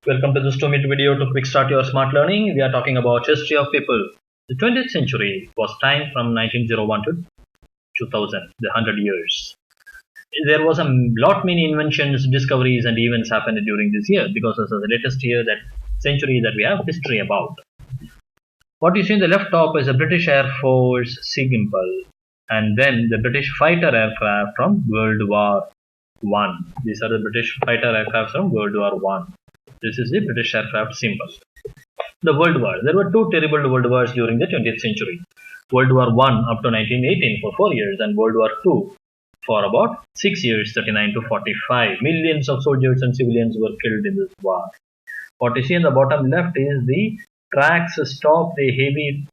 Welcome to this 2-minute video to quick start your smart learning. We are talking about history of people. The 20th century was time from 1901 to 2000, the 100 years. There was a lot many inventions, discoveries and events happened during this year because this is the latest year, that century that we have history about. What you see in the left top is a British Air Force Sea Gimbal, and then the British fighter aircraft from World War I. These are the British fighter aircraft from World War I. This is the British aircraft symbol. The World War. There were two terrible World Wars during the 20th century. World War I up to 1918 for 4 years, and World War II for about 6 years, 39 to 45. Millions of soldiers and civilians were killed in this war. What you see in the bottom left is the tracks stop the heavy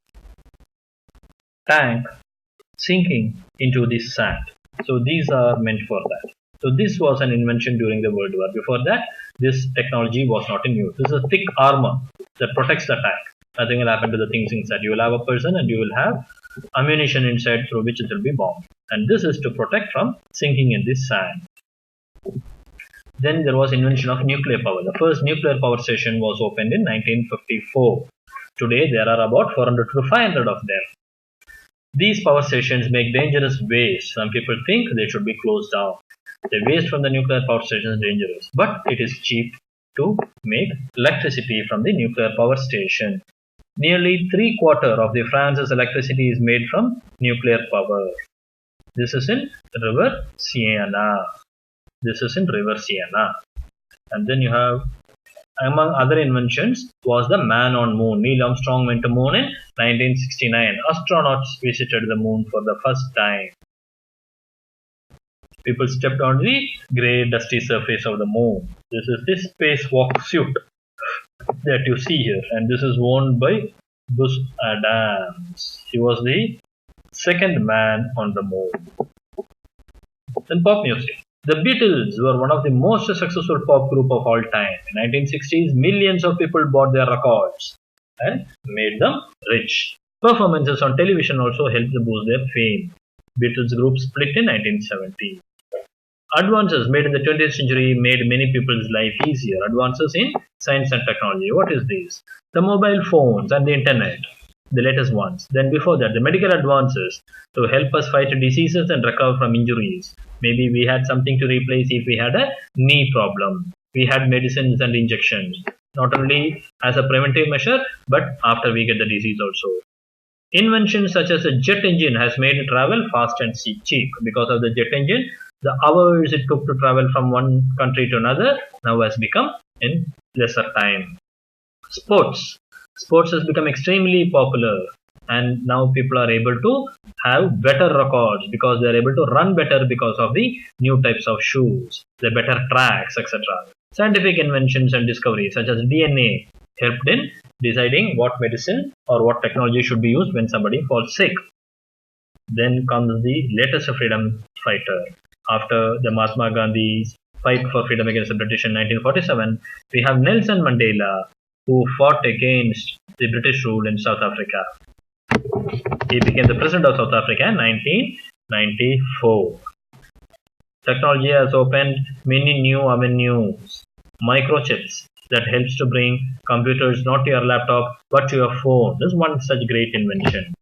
tank sinking into the sand. So these are meant for that. So this was an invention during the World War. Before that, this technology was not in use. This is a thick armor that protects the tank. Nothing will happen to the things inside. You will have a person and you will have ammunition inside through which it will be bombed. And this is to protect from sinking in the sand. Then there was invention of nuclear power. The first nuclear power station was opened in 1954. Today there are about 400 to 500 of them. These power stations make dangerous waste. Some people think they should be closed down. The waste from the nuclear power station is dangerous, but it is cheap to make electricity from the nuclear power station. Nearly 3/4 of the France's electricity is made from nuclear power. This is in River Siena. And then you have, among other inventions, was the man on moon. Neil Armstrong went to moon in 1969. Astronauts visited the moon for the first time. People stepped on the grey dusty surface of the moon. This is the spacewalk suit that you see here, and this is worn by Buzz Adams. He was the second man on the moon. Then pop music. The Beatles were one of the most successful pop group of all time. In 1960s, millions of people bought their records and made them rich. Performances on television also helped to boost their fame. Beatles group split in 1970. Advances made in the 20th century made many people's life easier. Advances in science and technology. What is this? The mobile phones and the internet, the latest ones. Then before that, the medical advances to help us fight diseases and recover from injuries. Maybe we had something to replace if we had a knee problem. We had medicines and injections, not only as a preventive measure, but after we get the disease also. Inventions such as a jet engine has made travel fast and cheap. Because of the jet engine, the hours it took to travel from one country to another now has become in lesser time. Sports has become extremely popular, and now people are able to have better records because they are able to run better because of the new types of shoes, the better tracks, etc. Scientific inventions and discoveries such as DNA helped in deciding what medicine or what technology should be used when somebody falls sick. Then comes the latest freedom fighter. After the Mahatma Gandhi's fight for freedom against the British in 1947, we have Nelson Mandela, who fought against the British rule in South Africa. He became the president of South Africa in 1994. Technology has opened many new avenues. Microchips that helps to bring computers not to your laptop but to your phone is one such great invention.